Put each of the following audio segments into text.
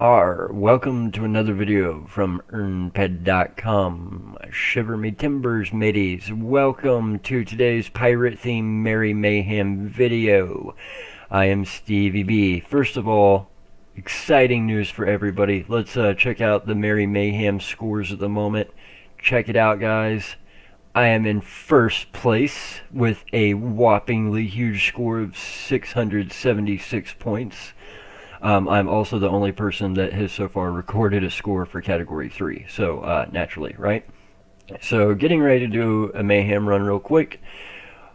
Welcome to another video from EarnPED.com. Shiver me timbers, mateys. Welcome to today's pirate-themed Merry Mayhem video. I am StevieB. First of all, exciting news for everybody. Let's check out the Merry Mayhem scores at the moment. Check it out, guys. I am in first place with a whoppingly huge score of 676 points. I'm also the only person that has so far recorded a score for Category 3, so naturally, right? So getting ready to do a Mayhem run real quick.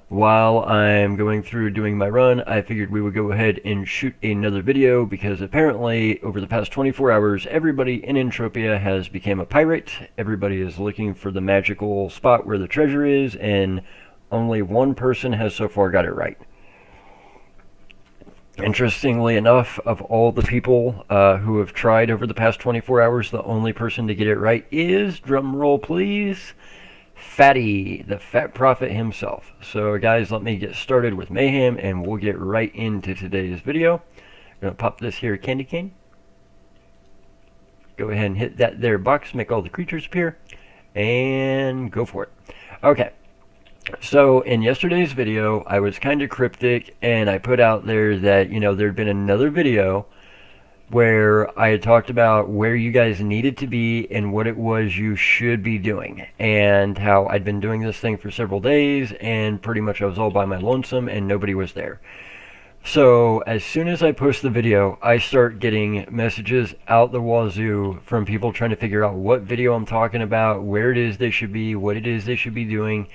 While I'm going through doing my run, I figured we would go ahead and shoot another video because apparently over the past 24 hours, everybody in Entropia has become a pirate. Everybody is looking for the magical spot where the treasure is, and only one person has so far got it right. Interestingly enough, of all the people who have tried over the past 24 hours, the only person to get it right is, drum roll please, Fatty, the Fat Prophet himself. So guys, let me get started with Mayhem and we'll get right into today's video. I'm going to pop this here candy cane. Go ahead and hit that there box, make all the creatures appear, and go for it. Okay. So in yesterday's video, I was kind of cryptic, and I put out there that, you know, there'd been another video where I had talked about where you guys needed to be and what it was you should be doing, and how I'd been doing this thing for several days, and pretty much I was all by my lonesome and nobody was there. So as soon as I post the video, I start getting messages out the wazoo from people trying to figure out what video I'm talking about, where it is they should be, what it is they should be doing.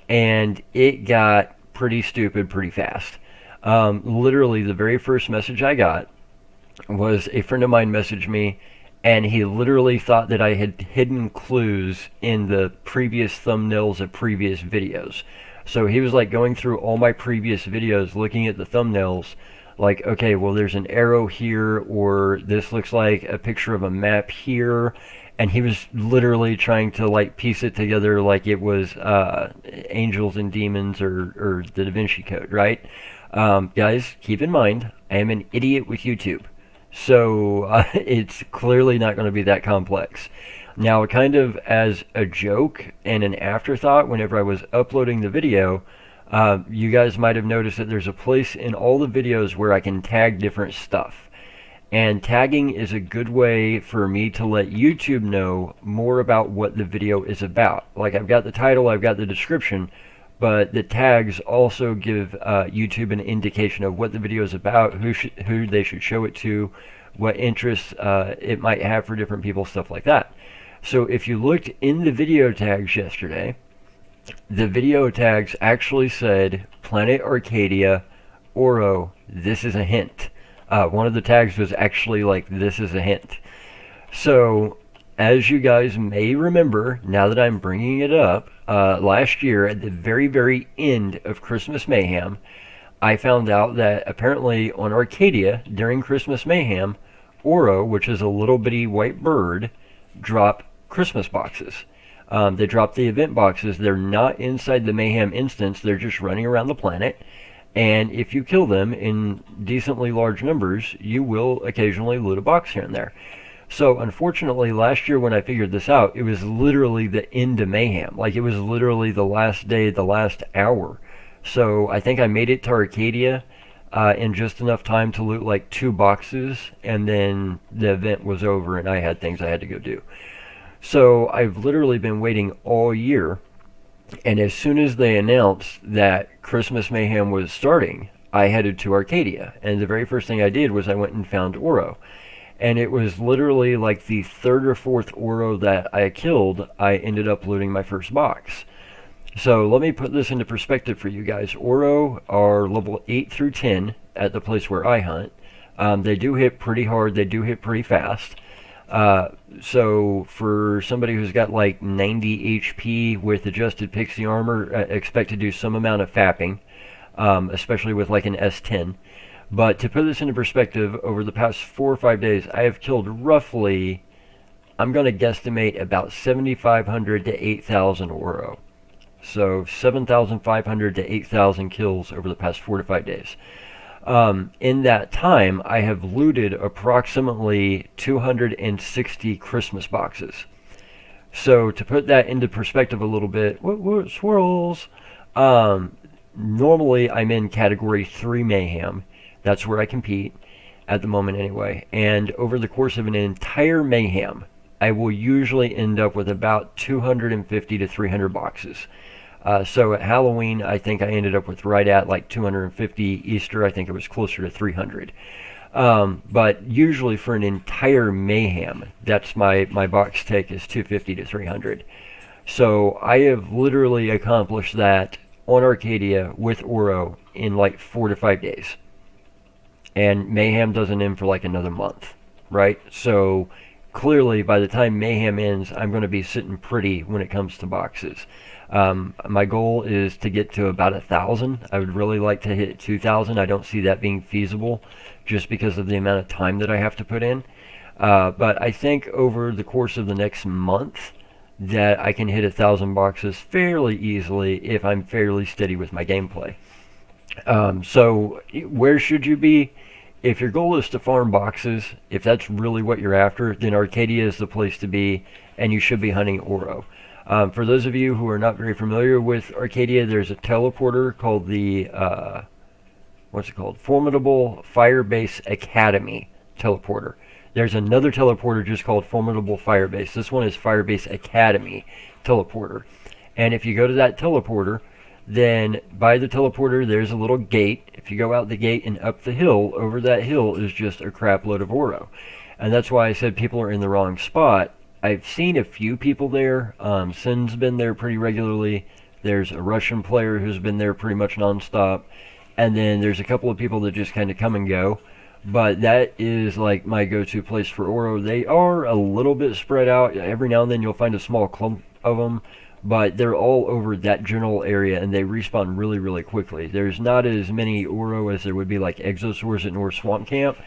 And it got pretty stupid pretty fast. Literally, the very first message I got was a friend of mine messaged me, and he literally thought that I had hidden clues in the previous thumbnails of previous videos. So he was like going through all my previous videos, looking at the thumbnails, like, okay, well, there's an arrow here, or this looks like a picture of a map here. And he was literally trying to like piece it together like it was Angels and Demons or the Da Vinci Code, right? Guys, keep in mind, I am an idiot with YouTube. So it's clearly not going to be that complex. Now, kind of as a joke and an afterthought, whenever I was uploading the video, you guys might have noticed that there's a place in all the videos where I can tag different stuff. And tagging is a good way for me to let YouTube know more about what the video is about. Like, I've got the title, I've got the description, but the tags also give YouTube an indication of what the video is about, who they should show it to, what interests it might have for different people, stuff like that. So if you looked in the video tags yesterday, the video tags actually said Planet Arkadia, Oro, this is a hint. One of the tags was actually like, this is a hint. So, as you guys may remember, now that I'm bringing it up, last year at the very, very end of Christmas Mayhem, I found out that apparently on Arkadia, during Christmas Mayhem, Oro, which is a little bitty white bird, drop Christmas boxes. They drop the event boxes. They're not inside the Mayhem instance. They're just running around the planet. And if you kill them in decently large numbers, you will occasionally loot a box here and there. So unfortunately, last year when I figured this out, it was literally the end of Mayhem. Like, it was literally the last day, the last hour. So I think I made it to Arkadia in just enough time to loot like 2 boxes, and then the event was over and I had things I had to go do. So I've literally been waiting all year. And as soon as they announced that Christmas Mayhem was starting, I headed to Arkadia. And the very first thing I did was I went and found Oro. And it was literally like the 3rd or 4th Oro that I killed, I ended up looting my first box. So let me put this into perspective for you guys. Oro are level 8 through 10 at the place where I hunt. They do hit pretty hard, they do hit pretty fast. So for somebody who's got like 90 HP with adjusted pixie armor, expect to do some amount of fapping, especially with like an S10. But to put this into perspective, over the past 4 or 5 days, I have killed roughly, I'm going to guesstimate about 7,500 to 8,000 Oro. So 7,500 to 8,000 kills over the past 4 to 5 days. In that time, I have looted approximately 260 Christmas boxes. So to put that into perspective a little bit, swirls. Normally, I'm in category 3 Mayhem. That's where I compete at the moment anyway. And over the course of an entire Mayhem, I will usually end up with about 250 to 300 boxes. So at Halloween, I think I ended up with right at like 250. Easter, I think it was closer to 300. But usually for an entire Mayhem, that's my box take is 250 to 300. So I have literally accomplished that on Arcadia with Oro in like 4 to 5 days. And Mayhem doesn't end for like another month, right? So clearly by the time Mayhem ends, I'm going to be sitting pretty when it comes to boxes. My goal is to get to about 1,000. I would really like to hit 2,000. I don't see that being feasible just because of the amount of time that I have to put in. But I think over the course of the next month that I can hit 1,000 boxes fairly easily if I'm fairly steady with my gameplay. So where should you be? If your goal is to farm boxes, if that's really what you're after, then Arcadia is the place to be, and you should be hunting Oro. For those of you who are not very familiar with Arcadia, there's a teleporter called the, what's it called? Formidable Firebase Academy teleporter. There's another teleporter just called Formidable Firebase. This one is Firebase Academy teleporter. And if you go to that teleporter, then by the teleporter there's a little gate. If you go out the gate and up the hill, over that hill is just a crap load of Oro. And that's why I said people are in the wrong spot. I've seen a few people there. Sin's been there pretty regularly. There's a Russian player who's been there pretty much nonstop. And then there's a couple of people that just kind of come and go. But that is like my go-to place for Oro. They are a little bit spread out. Every now and then you'll find a small clump of them. But they're all over that general area, and they respawn really, really quickly. There's not as many Oro as there would be like Exosaurs at North Swamp Camp,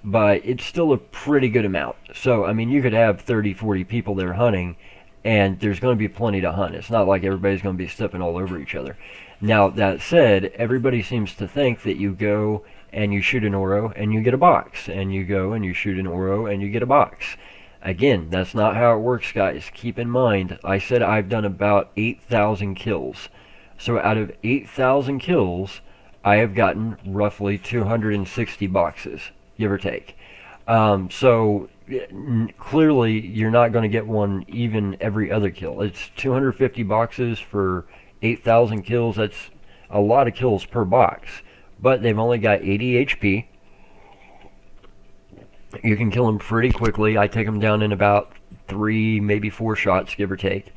but it's still a pretty good amount. So, I mean, you could have 30, 40 people there hunting, and there's going to be plenty to hunt. It's not like everybody's going to be stepping all over each other. Now, that said, everybody seems to think that you go and you shoot an Oro and you get a box, and you go and you shoot an Oro and you get a box. Again, that's not how it works, guys. Keep in mind, I said I've done about 8,000 kills. So out of 8,000 kills, I have gotten roughly 260 boxes, give or take. So clearly, you're not going to get one even every other kill. It's 250 boxes for 8,000 kills. That's a lot of kills per box. But they've only got 80 HP. You can kill them pretty quickly. I take them down in about 3, maybe 4 shots, give or take.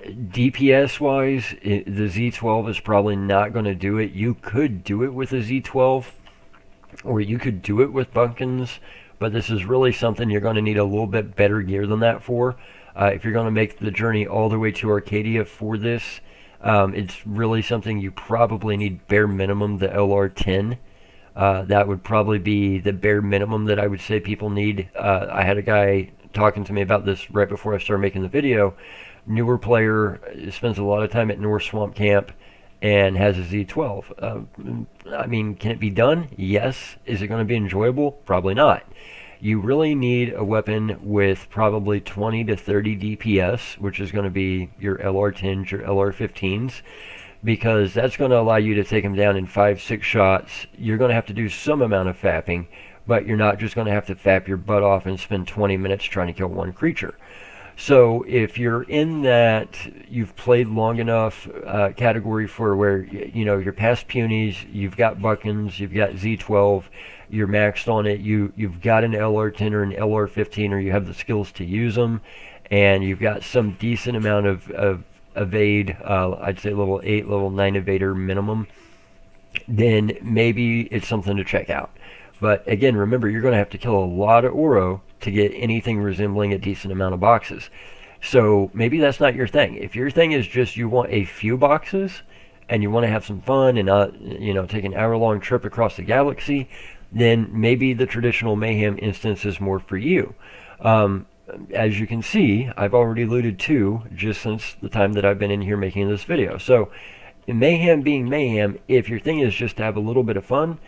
DPS-wise, the Z12 is probably not going to do it. You could do it with a Z12, or you could do it with Bunkins, but this is really something you're going to need a little bit better gear than that for. If you're going to make the journey all the way to Arcadia for this, it's really something you probably need bare minimum the LR10. That would probably be the bare minimum that I would say people need. I had a guy talking to me about this right before I started making the video. Newer player, spends a lot of time at North Swamp Camp and has a Z12. I mean, can it be done? Yes. Is it going to be enjoyable? Probably not. You really need a weapon with probably 20 to 30 DPS, which is going to be your LR10s, your LR15s. Because that's going to allow you to take them down in 5-6 shots. You're going to have to do some amount of fapping, but you're not just going to have to fap your butt off and spend 20 minutes trying to kill one creature. So if you're in that, you've played long enough category for where, you know, you're past punies, you've got Buckins, you've got Z12, you're maxed on it, you've got an LR10 or an LR15, or you have the skills to use them, and you've got some decent amount of evade, I'd say level 8, level 9 evader minimum, then maybe it's something to check out. But again, remember, you're going to have to kill a lot of Oro to get anything resembling a decent amount of boxes. So maybe that's not your thing. If your thing is just you want a few boxes and you want to have some fun and not, you know, take an hour-long trip across the galaxy, then maybe the traditional Mayhem instance is more for you. As you can see, I've already looted 2 just since the time that I've been in here making this video. So mayhem being mayhem, if your thing is just to have a little bit of fun,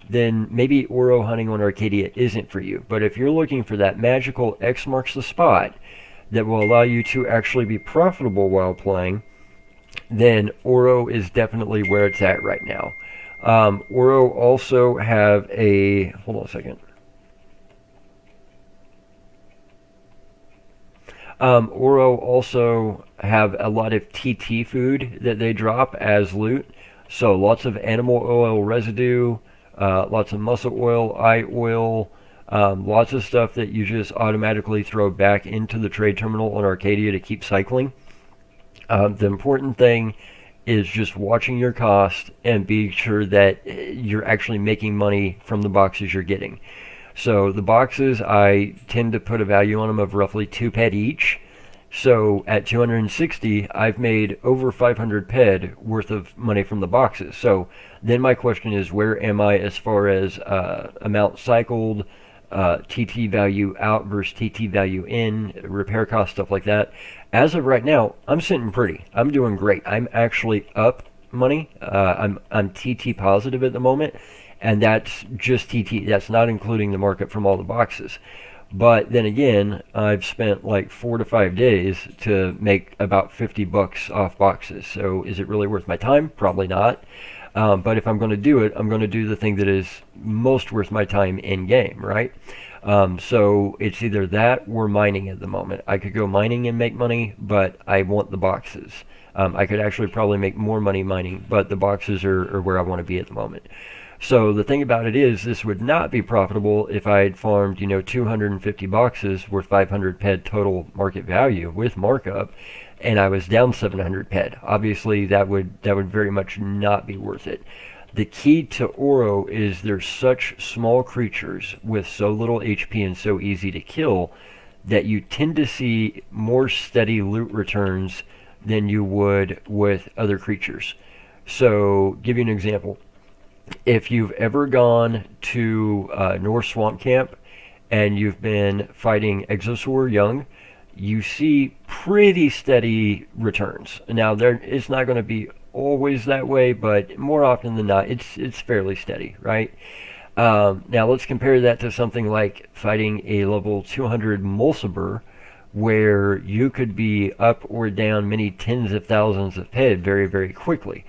then maybe Oro hunting on Arkadia isn't for you. But if you're looking for that magical X marks the spot that will allow you to actually be profitable while playing, then Oro is definitely where it's at right now. Oro also have a, hold on a second. Oro also have a lot of TT food that they drop as loot. So lots of animal oil residue, lots of muscle oil, eye oil, lots of stuff that you just automatically throw back into the trade terminal on Arkadia to keep cycling. The important thing is just watching your cost and be sure that you're actually making money from the boxes you're getting. So the boxes, I tend to put a value on them of roughly 2 PED each. So at 260, I've made over 500 PED worth of money from the boxes. So then my question is, where am I as far as amount cycled, TT value out versus TT value in, repair cost, stuff like that. As of right now, I'm sitting pretty. I'm doing great. I'm actually up money. I'm TT positive at the moment, and that's just TT. That's not including the markup from all the boxes. But then again, I've spent like 4 to 5 days to make about 50 bucks off boxes. So is it really worth my time? Probably not. But if I'm going to do it, I'm going to do the thing that is most worth my time in game, right? So it's either that or mining at the moment. I could go mining and make money, but I want the boxes. I could actually probably make more money mining, but the boxes are where I want to be at the moment. So the thing about it is, this would not be profitable if I had farmed, 250 boxes worth 500 PED total market value with markup, and I was down 700 PED. Obviously, that would very much not be worth it. The key to Oro is they're such small creatures with so little HP and so easy to kill that you tend to see more steady loot returns than you would with other creatures. So, give you an example. If you've ever gone to North Swamp Camp and you've been fighting Exosaur young, you see pretty steady returns. Now, it's not going to be always that way, but more often than not, it's fairly steady, right? Now, let's compare that to something like fighting a level 200 Mulciber, where you could be up or down many tens of thousands of PED very, very quickly.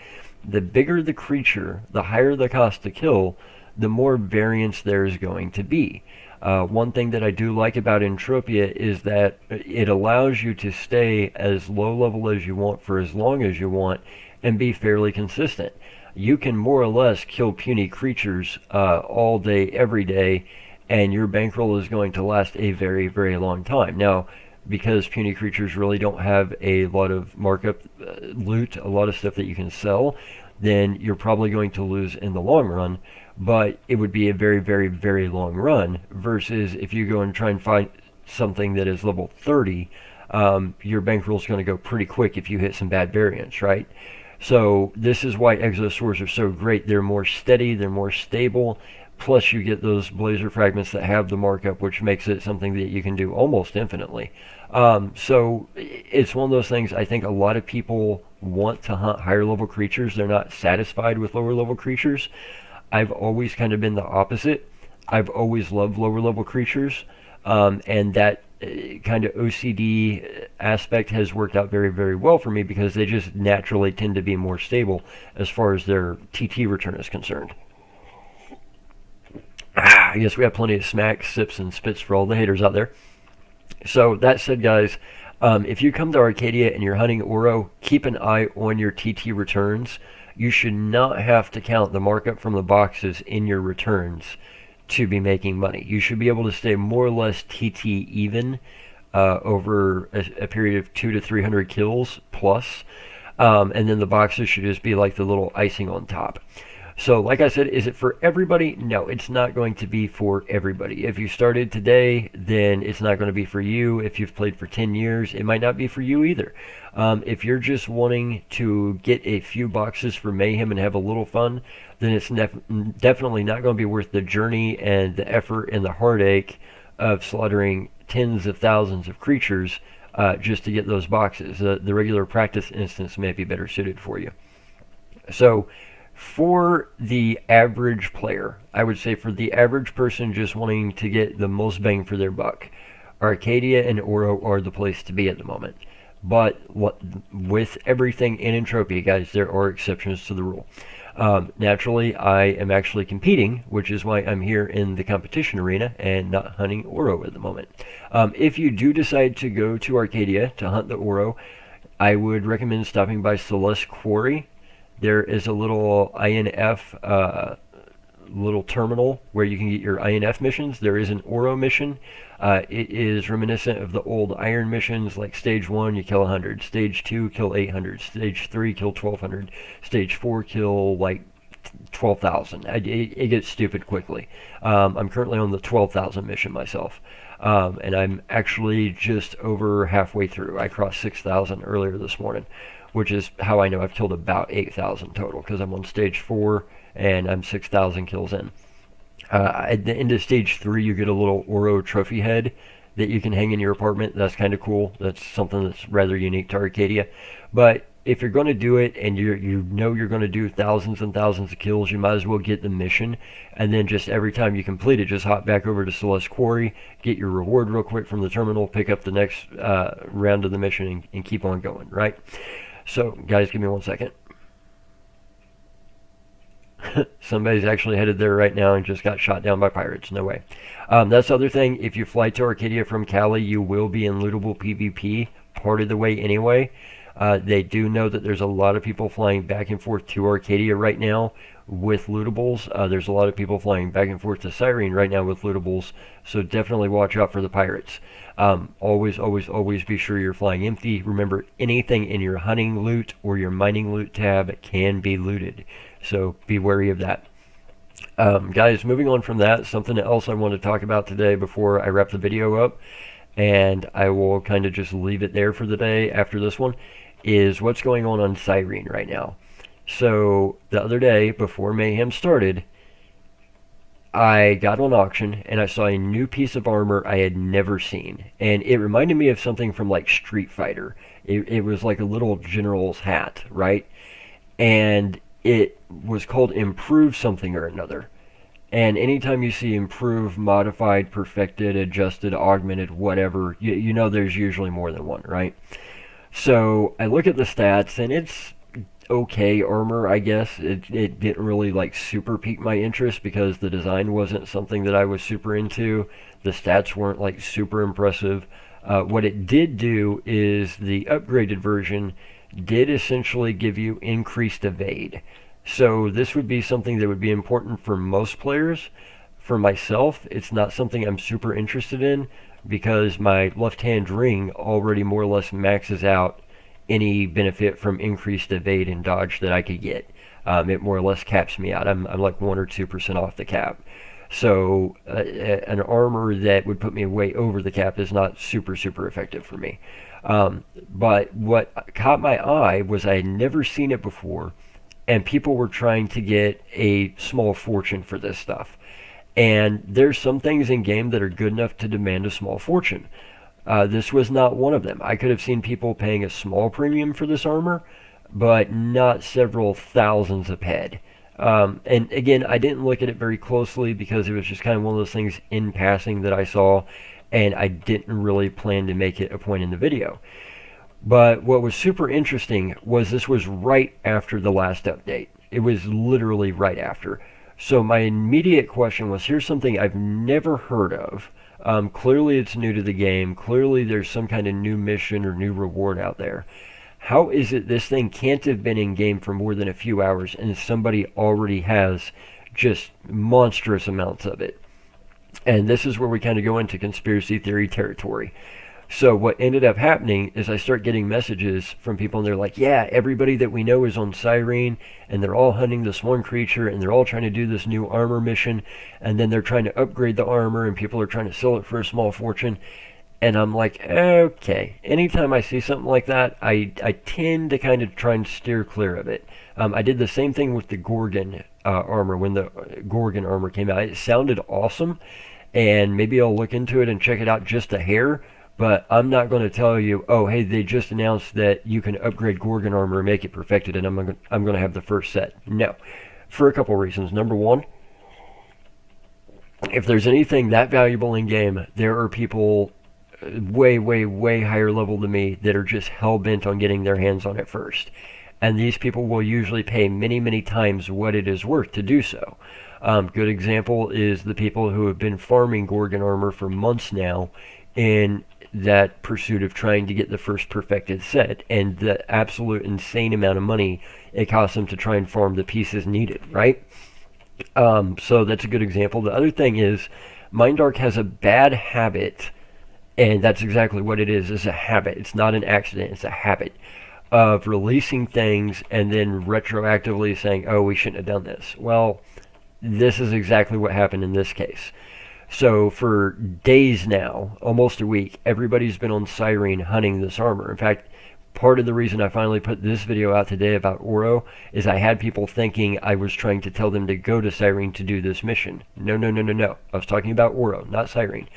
The bigger the creature, the higher the cost to kill, the more variance there's going to be. One thing that I do like about Entropia is that it allows you to stay as low level as you want for as long as you want and be fairly consistent. You can more or less kill puny creatures all day, every day, and your bankroll is going to last a very, very long time. Now, because puny creatures really don't have a lot of markup loot, a lot of stuff that you can sell, then you're probably going to lose in the long run, but it would be a very, very, very long run versus if you go and try and find something that is level 30, your bankroll is going to go pretty quick if you hit some bad variants, right? So this is why Exosaurs are so great. They're more steady, they're more stable, plus you get those blazer fragments that have the markup, which makes it something that you can do almost infinitely. So it's one of those things. I think a lot of people want to hunt higher level creatures. They're not satisfied with lower level creatures. I've always kind of been the opposite. I've always loved lower level creatures, and that kind of OCD aspect has worked out very, very well for me because they just naturally tend to be more stable as far as their TT return is concerned. I guess we have plenty of smacks, sips, and spits for all the haters out there. So that said, guys, if you come to Arkadia and you're hunting Oro, keep an eye on your TT returns. You should not have to count the markup from the boxes in your returns to be making money. You should be able to stay more or less TT even over a period of 200 to 300 kills plus, and then the boxes should just be like the little icing on top. So like I said, is it for everybody? No, it's not going to be for everybody. If you started today, then it's not going to be for you. If you've played for 10 years, it might not be for you either. If you're just wanting to get a few boxes for Mayhem and have a little fun, then it's definitely not going to be worth the journey and the effort and the heartache of slaughtering tens of thousands of creatures just to get those boxes. The regular practice instance may be better suited for you. So for the average player, I would say for the average person just wanting to get the most bang for their buck, Arkadia and Oro are the place to be at the moment. But with everything in Entropia, guys, there are exceptions to the rule. Naturally, I am actually competing, which is why I'm here in the competition arena and not hunting Oro at the moment. If you do decide to go to Arkadia to hunt the Oro, I would recommend stopping by Celest Quarry. There is a little INF little terminal where you can get your INF missions. There is an Oro mission. It is reminiscent of the old Iron missions, like Stage 1, you kill 100. Stage 2, kill 800. Stage 3, kill 1200. Stage 4, kill like 12,000. It gets stupid quickly. I'm currently on the 12,000 mission myself. And I'm actually just over halfway through. I crossed 6,000 earlier this morning, which is how I know I've killed about 8,000 total, because I'm on Stage 4 and I'm 6,000 kills in. At the end of Stage 3, you get a little Oro trophy head that you can hang in your apartment. That's kind of cool. That's something that's rather unique to Arkadia. But if you're going to do it and you know you're going to do thousands and thousands of kills, you might as well get the mission, and then just every time you complete it, just hop back over to Celest Quarry, get your reward real quick from the terminal, pick up the next round of the mission, and keep on going, right? So, guys, give me 1 second. Somebody's actually headed there right now and just got shot down by pirates. No way. That's the other thing. If you fly to Arkadia from Cali, you will be in lootable PvP part of the way anyway. They do know that there's a lot of people flying back and forth to Arkadia right now with lootables. There's a lot of people flying back and forth to Cyrene right now with lootables. So definitely watch out for the pirates. Always, always, always be sure you're flying empty. Remember, anything in your hunting loot or your mining loot tab can be looted. So be wary of that. Guys, moving on from that, something else I want to talk about today before I wrap the video up, and I will kind of just leave it there for the day after this one, is what's going on Cyrene right now. So the other day, before Mayhem started, I got on auction and I saw a new piece of armor I had never seen, and it reminded me of something from like Street Fighter. It was like a little general's hat, right? And it was called Improve something or another. And anytime you see improve, modified, perfected, adjusted, augmented, whatever, you know there's usually more than one, right? So I look at the stats, and it's okay armor, I guess. It didn't really like super pique my interest because the design wasn't something that I was super into. The stats weren't like super impressive. What it did do is the upgraded version did essentially give you increased evade. So this would be something that would be important for most players. For myself, it's not something I'm super interested in because my left-hand ring already more or less maxes out any benefit from increased evade and dodge that I could get. It more or less caps me out. I'm like 1 or 2% off the cap. So an armor that would put me way over the cap is not super effective for me. But what caught my eye was I had never seen it before, and people were trying to get a small fortune for this stuff. And there's some things in game that are good enough to demand a small fortune. This was not one of them. I could have seen people paying a small premium for this armor, but not several thousands of head. And again, I didn't look at it very closely because it was just kind of one of those things in passing that I saw, and I didn't really plan to make it a point in the video. But what was super interesting was this was right after the last update. It was literally right after. So my immediate question was, here's something I've never heard of. Clearly it's new to the game. Clearly there's some kind of new mission or new reward out there. How is it this thing can't have been in game for more than a few hours and somebody already has just monstrous amounts of it? And this is where we kind of go into conspiracy theory territory. So what ended up happening is I start getting messages from people, and they're like, yeah, everybody that we know is on Cyrene, and they're all hunting this one creature, and they're all trying to do this new armor mission, and then they're trying to upgrade the armor, and people are trying to sell it for a small fortune. And I'm like, okay. Anytime I see something like that, I tend to kind of try and steer clear of it. I did the same thing with the Gorgon armor when the Gorgon armor came out. It sounded awesome, and maybe I'll look into it and check it out just a hair. but I'm not going to tell you, oh, hey, they just announced that you can upgrade Gorgon armor and make it perfected, and I'm going to have the first set. No, for a couple reasons. Number one, if there's anything that valuable in game, there are people way, way, way higher level than me that are just hell-bent on getting their hands on it first. And these people will usually pay many, many times what it is worth to do so. Good example is the people who have been farming Gorgon armor for months now in that pursuit of trying to get the first perfected set, and the absolute insane amount of money it costs them to try and farm the pieces needed, right? So that's a good example. The other thing is, Mindark has a bad habit, and that's exactly what it is a habit. It's not an accident, it's a habit of releasing things and then retroactively saying, oh, we shouldn't have done this. Well, this is exactly what happened in this case. So for days now, almost a week, everybody's been on Cyrene hunting this armor. In fact, part of the reason I finally put this video out today about Oro is I had people thinking I was trying to tell them to go to Cyrene to do this mission. No, no, no, no, no. I was talking about Oro, not Cyrene.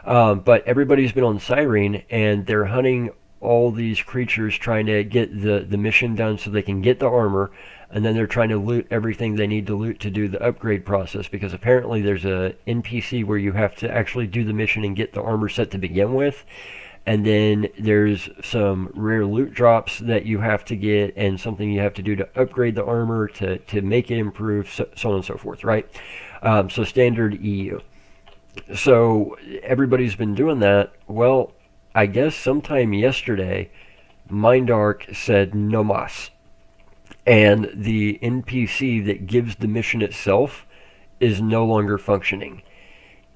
But everybody's been on Cyrene, and they're hunting all these creatures trying to get the mission done so they can get the armor, and then they're trying to loot everything they need to loot to do the upgrade process, because apparently there's a NPC where you have to actually do the mission and get the armor set to begin with, and then there's some rare loot drops that you have to get and something you have to do to upgrade the armor to make it improve, so on and so forth, right? So standard EU. So everybody's been doing that. Well, I guess sometime yesterday, Mindark said no mas. And the NPC that gives the mission itself is no longer functioning.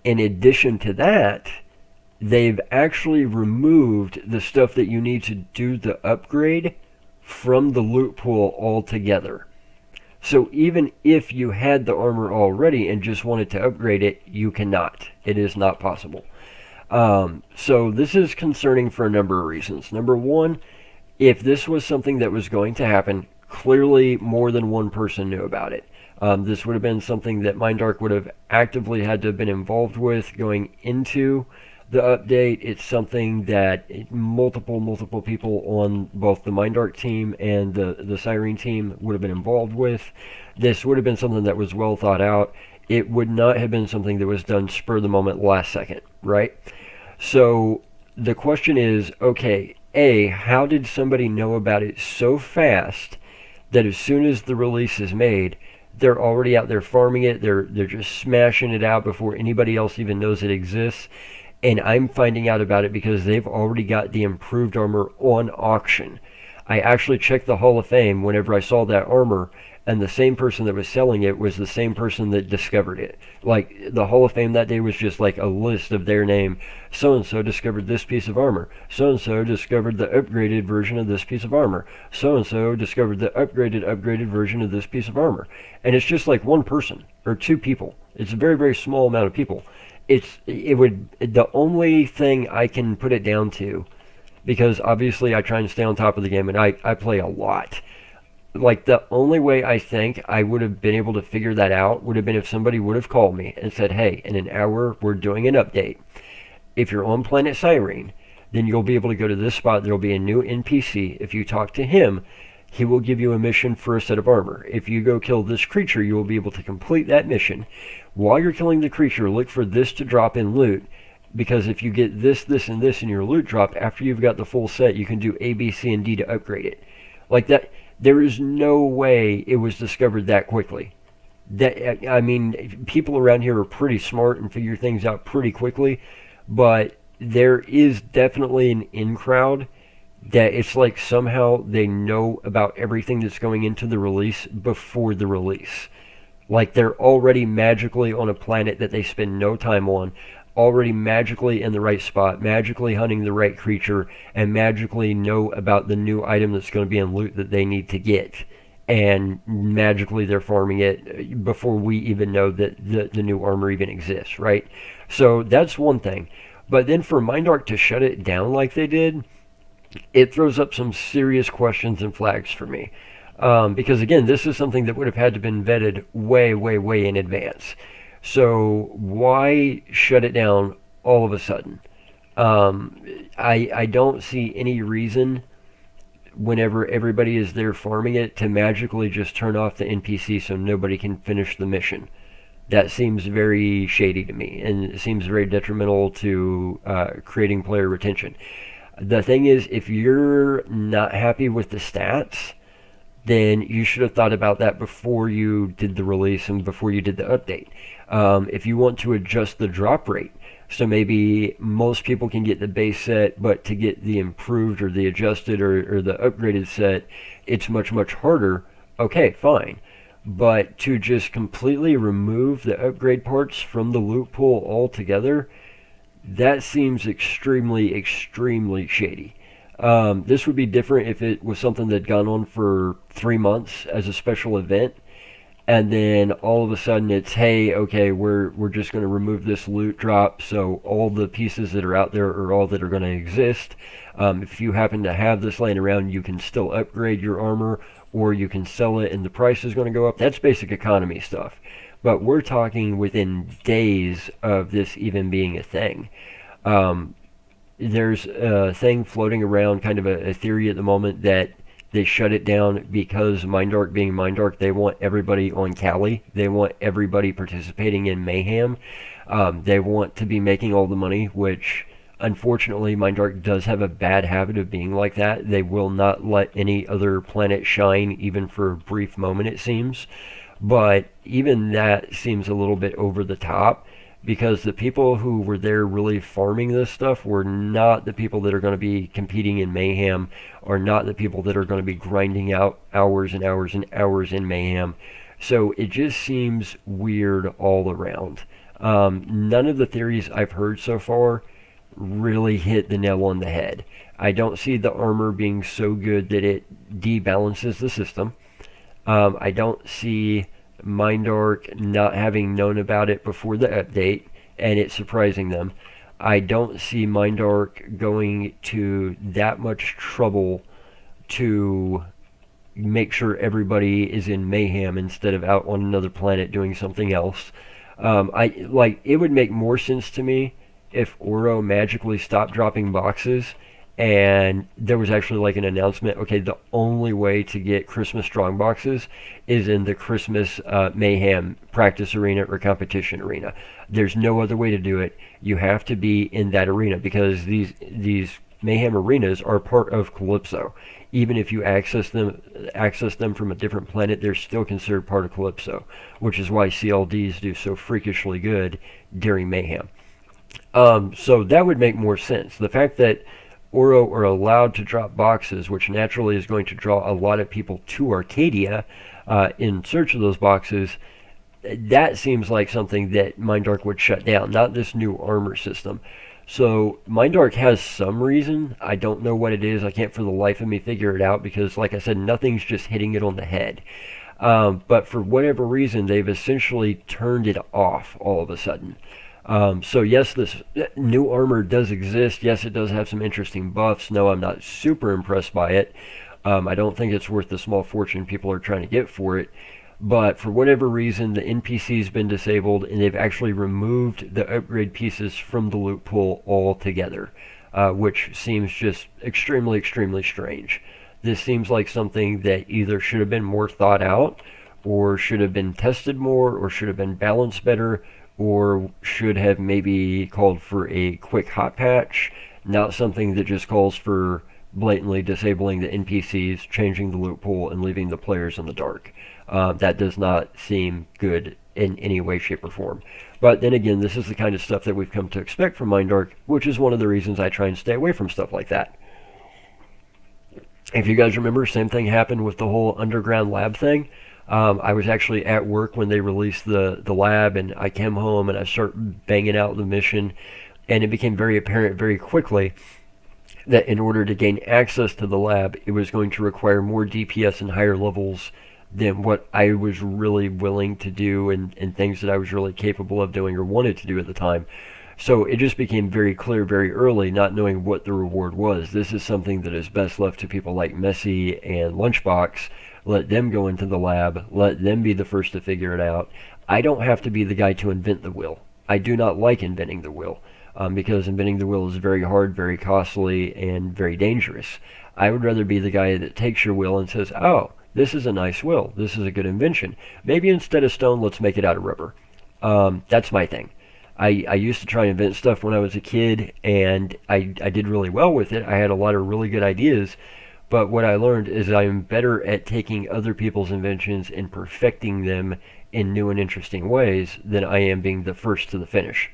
In addition to that, they've actually removed the stuff that you need to do the upgrade from the loot pool altogether. So even if you had the armor already and just wanted to upgrade it, you cannot. It is not possible. So this is concerning for a number of reasons. Number one, if this was something that was going to happen, clearly more than one person knew about it. This would have been something that Mindark would have actively had to have been involved with going into the update. It's something that multiple people on both the Mindark team and the Cyrene team would have been involved with. This would have been something that was well thought out. It would not have been something that was done spur of the moment last second, right? So the question is, okay, A, how did somebody know about it so fast that as soon as the release is made, they're already out there farming it, they're just smashing it out before anybody else even knows it exists? And I'm finding out about it because they've already got the improved armor on auction. I actually checked the Hall of Fame whenever I saw that armor, and the same person that was selling it was the same person that discovered it. Like, the Hall of Fame that day was just like a list of their name. So-and-so discovered this piece of armor. So-and-so discovered the upgraded version of this piece of armor. So-and-so discovered the upgraded version of this piece of armor. And it's just like one person, or two people. It's a very, very small amount of people. The only thing I can put it down to, because obviously I try and stay on top of the game, and I play a lot. Like, the only way I think I would have been able to figure that out would have been if somebody would have called me and said, hey, in an hour we're doing an update. If you're on Planet Cyrene, then you'll be able to go to this spot. There'll be a new NPC. If you talk to him, he will give you a mission for a set of armor. If you go kill this creature, you will be able to complete that mission. While you're killing the creature, look for this to drop in loot, because if you get this, this, and this in your loot drop, after you've got the full set, you can do A, B, C, and D to upgrade it. Like that, there is no way it was discovered that quickly. I mean, people around here are pretty smart and figure things out pretty quickly, but there is definitely an in-crowd that it's like somehow they know about everything that's going into the release before the release. Like, they're already magically on a planet that they spend no time on, already magically in the right spot, magically hunting the right creature, and magically know about the new item that's going to be in loot that they need to get. And magically they're farming it before we even know that the new armor even exists, right? So that's one thing. But then for Mindark to shut it down like they did, it throws up some serious questions and flags for me. Because again, this is something that would have had to have been vetted way, way, way in advance. So why shut it down all of a sudden? I don't see any reason whenever everybody is there farming it to magically just turn off the NPC so nobody can finish the mission. That seems very shady to me, and it seems very detrimental to creating player retention. The thing is, if you're not happy with the stats, then you should have thought about that before you did the release and before you did the update. If you want to adjust the drop rate, so maybe most people can get the base set, but to get the improved or the adjusted or the upgraded set, it's much, much harder. Okay, fine. But to just completely remove the upgrade parts from the loot pool altogether, that seems extremely, extremely shady. This would be different if it was something that had gone on for 3 months as a special event, and then all of a sudden it's, hey, okay, we're just going to remove this loot drop, so all the pieces that are out there are all that are going to exist. If you happen to have this laying around, you can still upgrade your armor, or you can sell it and the price is going to go up. That's basic economy stuff. But we're talking within days of this even being a thing. There's a thing floating around, kind of a theory at the moment, that they shut it down because Mindark being Mindark, they want everybody on Cali. They want everybody participating in Mayhem. They want to be making all the money, which unfortunately Mindark does have a bad habit of being like that. They will not let any other planet shine, even for a brief moment, it seems. But even that seems a little bit over the top, because the people who were there really farming this stuff were not the people that are going to be competing in Mayhem, or not the people that are going to be grinding out hours and hours and hours in Mayhem. So it just seems weird all around. None of the theories I've heard so far really hit the nail on the head. I don't see the armor being so good that it debalances the system. I don't see Mindark not having known about it before the update and it surprising them. I don't see Mindark going to that much trouble to make sure everybody is in Mayhem instead of out on another planet doing something else. It would make more sense to me if Oro magically stopped dropping boxes and there was actually like an announcement, okay, the only way to get Christmas Strongboxes is in the Christmas Mayhem practice arena or competition arena. There's no other way to do it. You have to be in that arena, because these Mayhem arenas are part of Calypso. Even if you access them from a different planet, they're still considered part of Calypso, which is why CLDs do so freakishly good during Mayhem. So that would make more sense. The fact that Oro are allowed to drop boxes, which naturally is going to draw a lot of people to Arkadia in search of those boxes, that seems like something that Mindark would shut down, not this new armor system. So Mindark has some reason. I don't know what it is. I can't for the life of me figure it out, because, like I said, nothing's just hitting it on the head. But for whatever reason, they've essentially turned it off all of a sudden. So yes, this new armor does exist. Yes, it does have some interesting buffs. No, I'm not super impressed by it. I don't think it's worth the small fortune people are trying to get for it. But for whatever reason, the NPC's been disabled, and they've actually removed the upgrade pieces from the loot pool altogether, which seems just extremely, extremely strange. This seems like something that either should have been more thought out, or should have been tested more, or should have been balanced better, or should have maybe called for a quick hot patch, not something that just calls for blatantly disabling the NPCs, changing the loot pool, and leaving the players in the dark. That does not seem good in any way, shape, or form. But then again, this is the kind of stuff that we've come to expect from Mindark, which is one of the reasons I try and stay away from stuff like that. If you guys remember, same thing happened with the whole underground lab thing. I was actually at work when they released the lab, and I came home and I started banging out the mission, and it became very apparent very quickly that in order to gain access to the lab, it was going to require more DPS and higher levels than what I was really willing to do, and things that I was really capable of doing or wanted to do at the time. So it just became very clear very early, not knowing what the reward was. This is something that is best left to people like Messy and Lunchbox. Let them go into the lab. Let them be the first to figure it out. I don't have to be the guy to invent the wheel. I do not like inventing the wheel. because inventing the wheel is very hard, very costly, and very dangerous. I would rather be the guy that takes your wheel and says, oh, this is a nice wheel. This is a good invention. Maybe instead of stone, let's make it out of rubber. That's my thing. I used to try and invent stuff when I was a kid, and I did really well with it. I had a lot of really good ideas, but what I learned is I'm better at taking other people's inventions and perfecting them in new and interesting ways than I am being the first to the finish.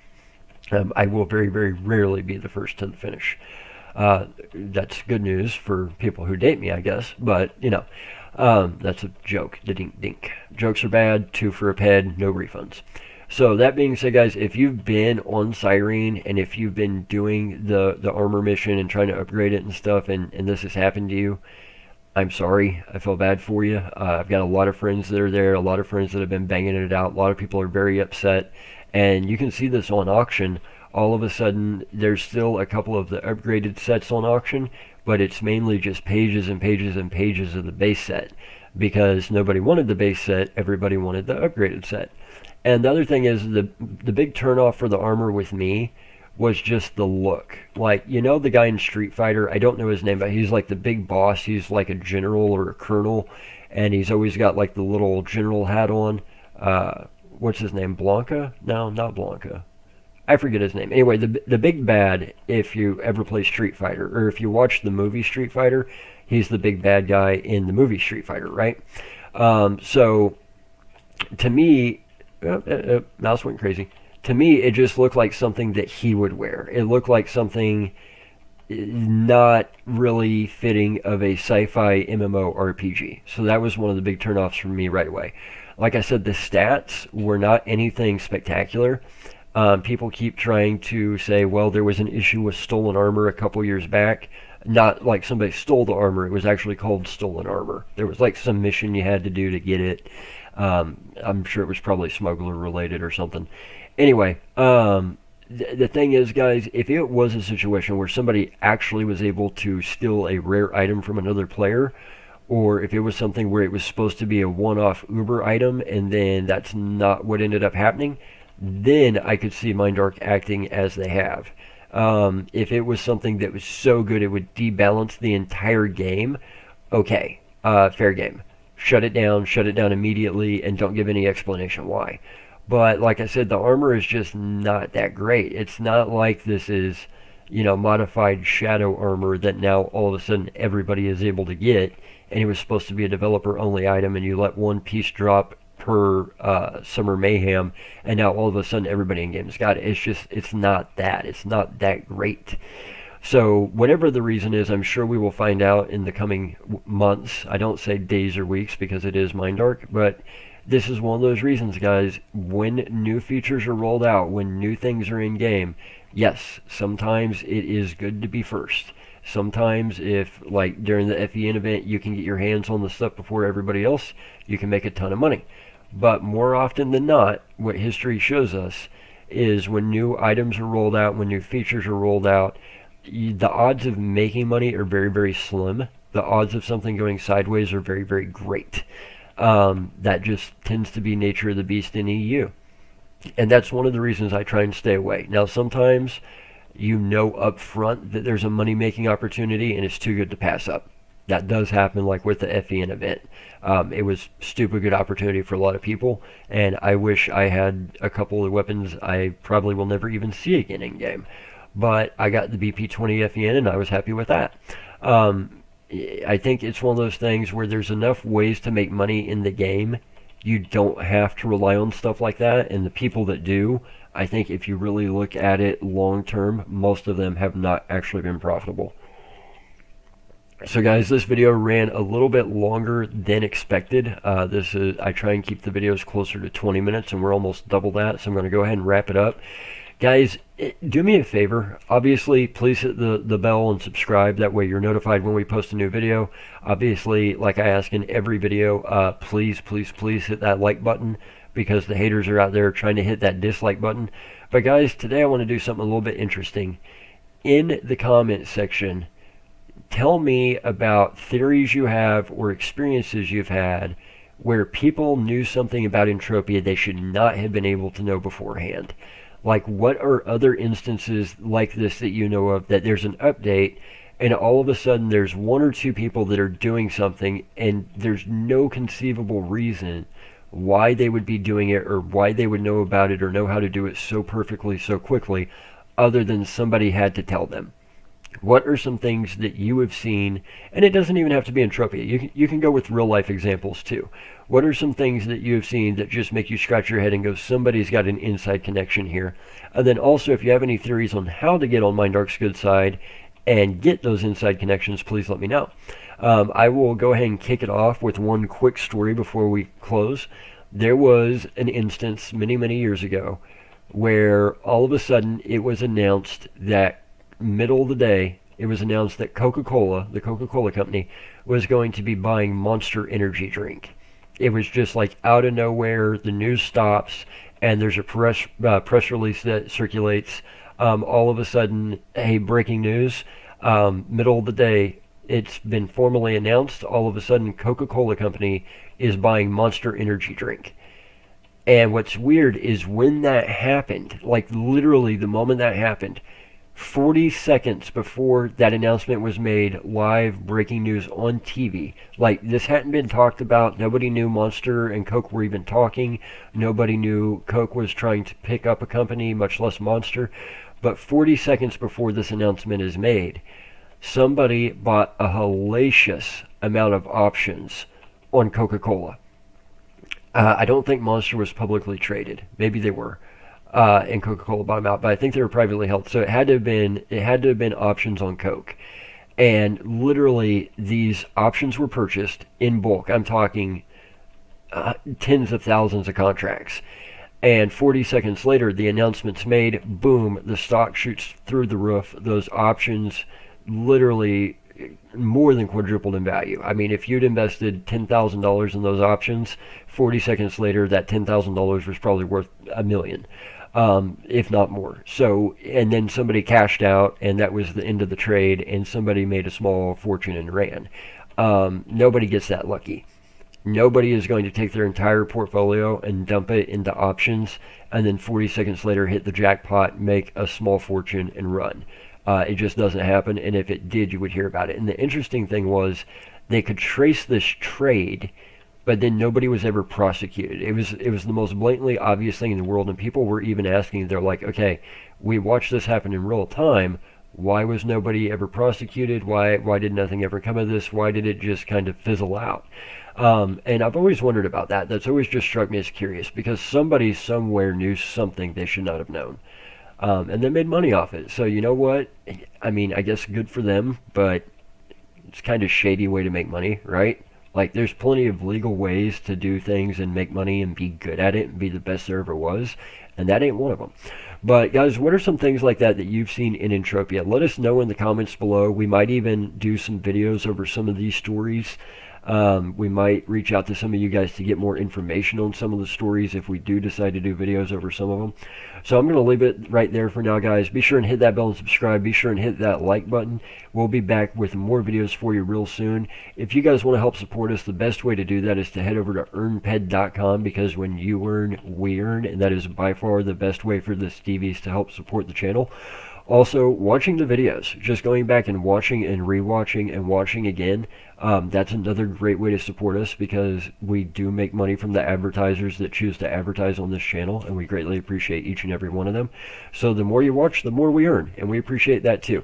I will very, very rarely be the first to the finish. That's good news for people who date me, I guess, but, you know, that's a joke. The dink dink. Jokes are bad, 2 for a ped, no refunds. So that being said, guys, if you've been on Cyrene and if you've been doing the armor mission and trying to upgrade it and stuff, and this has happened to you, I'm sorry. I feel bad for you. I've got a lot of friends that are there, a lot of friends that have been banging it out. A lot of people are very upset, and you can see this on auction. All of a sudden, there's still a couple of the upgraded sets on auction, but it's mainly just pages and pages and pages of the base set, because nobody wanted the base set, everybody wanted the upgraded set. And the other thing is, the big turnoff for the armor with me was just the look. Like, you know the guy in Street Fighter, I don't know his name, but he's like the big boss. He's like a general or a colonel, and he's always got like the little general hat on. What's his name, Blanca? No, not Blanca. I forget his name. Anyway, the big bad, if you ever play Street Fighter, or if you watch the movie Street Fighter, he's the big bad guy in the movie Street Fighter, right? So, to me, mouse went crazy. To me, it just looked like something that he would wear. It looked like something not really fitting of a sci-fi MMO RPG. So that was one of the big turnoffs for me right away. Like I said, the stats were not anything spectacular. People keep trying to say, well, there was an issue with stolen armor a couple years back. Not like somebody stole the armor. It was actually called stolen armor. There was like some mission you had to do to get it. I'm sure it was probably smuggler related or something. Anyway, the thing is, guys, if it was a situation where somebody actually was able to steal a rare item from another player, or if it was something where it was supposed to be a one-off Uber item and then that's not what ended up happening, then I could see Mindark acting as they have. If it was something that was so good it would debalance the entire game, okay, fair game. Shut it down immediately, and don't give any explanation why. But like I said, the armor is just not that great. It's not like this is, you know, modified shadow armor that now all of a sudden everybody is able to get, and it was supposed to be a developer-only item, and you let one piece drop per Summer Mayhem, and now all of a sudden everybody in game's got it. It's not that. It's not that great. So whatever the reason is, I'm sure we will find out in the coming months. I don't say days or weeks because it is Mindark, but this is one of those reasons, guys. When new features are rolled out, when new things are in game, yes, sometimes it is good to be first. Sometimes if, like during the FEN event, you can get your hands on the stuff before everybody else, you can make a ton of money. But more often than not, what history shows us is when new items are rolled out, when new features are rolled out, the odds of making money are very, very slim. The odds of something going sideways are very, very great. That just tends to be nature of the beast in EU. And that's one of the reasons I try and stay away. Now, sometimes you know up front that there's a money-making opportunity and it's too good to pass up. That does happen, like with the FEN event. It was stupid good opportunity for a lot of people, and I wish I had a couple of weapons I probably will never even see again in game. But I got the BP-20 FEN, and I was happy with that. I think it's one of those things where there's enough ways to make money in the game. You don't have to rely on stuff like that, and the people that do, I think if you really look at it long term, most of them have not actually been profitable. So guys, this video ran a little bit longer than expected. I try and keep the videos closer to 20 minutes, and we're almost double that, so I'm going to go ahead and wrap it up. Guys, do me a favor. Obviously, please hit the bell and subscribe. That way you're notified when we post a new video. Obviously, like I ask in every video, please, please, please hit that like button, because the haters are out there trying to hit that dislike button. But guys, today I want to do something a little bit interesting. In the comment section, tell me about theories you have or experiences you've had where people knew something about Entropia they should not have been able to know beforehand. Like, what are other instances like this that you know of, that there's an update and all of a sudden there's one or two people that are doing something and there's no conceivable reason why they would be doing it or why they would know about it or know how to do it so perfectly, so quickly, other than somebody had to tell them? What are some things that you have seen, and it doesn't even have to be Entropia, you can go with real life examples too. What are some things that you have seen that just make you scratch your head and go, somebody's got an inside connection here? And then also, if you have any theories on how to get on MindArk's good side and get those inside connections, please let me know. I will go ahead and kick it off with one quick story before we close. There was an instance many years ago where all of a sudden it was announced that middle of the day, it was announced that Coca-Cola, the Coca-Cola company, was going to be buying Monster energy drink. It was just like out of nowhere, the news stops, and there's a press release that circulates. All of a sudden, hey, breaking news, middle of the day, it's been formally announced, all of a sudden Coca-Cola company is buying Monster energy drink. And what's weird is when that happened, like literally the moment that happened, 40 seconds before that announcement was made, live breaking news on TV. Like, this hadn't been talked about. Nobody knew Monster and Coke were even talking. Nobody knew Coke was trying to pick up a company, much less Monster. But 40 seconds before this announcement is made, somebody bought a hellacious amount of options on Coca-Cola. I don't think Monster was publicly traded. Maybe they were. And Coca-Cola bought them out, but I think they were privately held. So it had to have been options on Coke. And literally, these options were purchased in bulk. I'm talking tens of thousands of contracts. And 40 seconds later, the announcement's made. Boom, the stock shoots through the roof. Those options literally more than quadrupled in value. I mean, if you'd invested $10,000 in those options, 40 seconds later, that $10,000 was probably worth $1 million. If not more. So, and then somebody cashed out, and that was the end of the trade, and somebody made a small fortune and ran. Nobody gets that lucky. Nobody is going to take their entire portfolio and dump it into options, and then 40 seconds later hit the jackpot, make a small fortune, and run. It just doesn't happen, and if it did, you would hear about it. And the interesting thing was, they could trace this trade, but then nobody was ever prosecuted. It was the most blatantly obvious thing in the world, and people were even asking, they're like, okay, we watched this happen in real time. Why was nobody ever prosecuted? Why did nothing ever come of this? Why did it just kind of fizzle out? And I've always wondered about that. That's always just struck me as curious, because somebody somewhere knew something they should not have known. And they made money off it. So you know what? I mean, I guess good for them, but it's kind of shady way to make money, right? Like, there's plenty of legal ways to do things and make money and be good at it and be the best there ever was, and that ain't one of them. But guys, what are some things like that you've seen in Entropia? Let us know in the comments below. We might even do some videos over some of these stories. We might reach out to some of you guys to get more information on some of the stories if we do decide to do videos over some of them. So I'm going to leave it right there for now, guys. Be sure and hit that bell and subscribe. Be sure and hit that like button. We'll be back with more videos for you real soon. If you guys want to help support us, the best way to do that is to head over to EarnPED.com, because when you earn, we earn, and that is by far the best way for the Stevies to help support the channel. Also, watching the videos, just going back and watching and rewatching and watching again, that's another great way to support us, because we do make money from the advertisers that choose to advertise on this channel, and we greatly appreciate each and every one of them. So the more you watch, the more we earn, and we appreciate that too.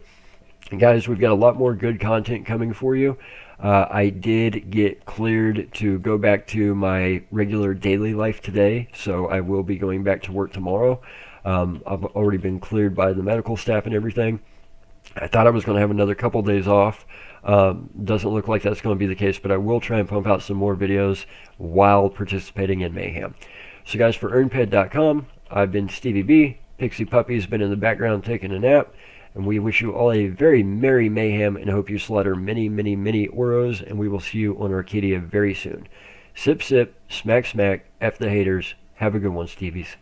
And guys, we've got a lot more good content coming for you. I did get cleared to go back to my regular daily life today, so I will be going back to work tomorrow. I've already been cleared by the medical staff and everything. I thought I was going to have another couple days off. Doesn't look like that's going to be the case, but I will try and pump out some more videos while participating in Mayhem. So guys, for EarnPED.com, I've been StevieB. Pixie Puppy's been in the background taking a nap. And we wish you all a very merry mayhem and hope you slaughter many Oros, and we will see you on Arkadia very soon. Sip, sip, smack, smack, F the haters. Have a good one, Stevies.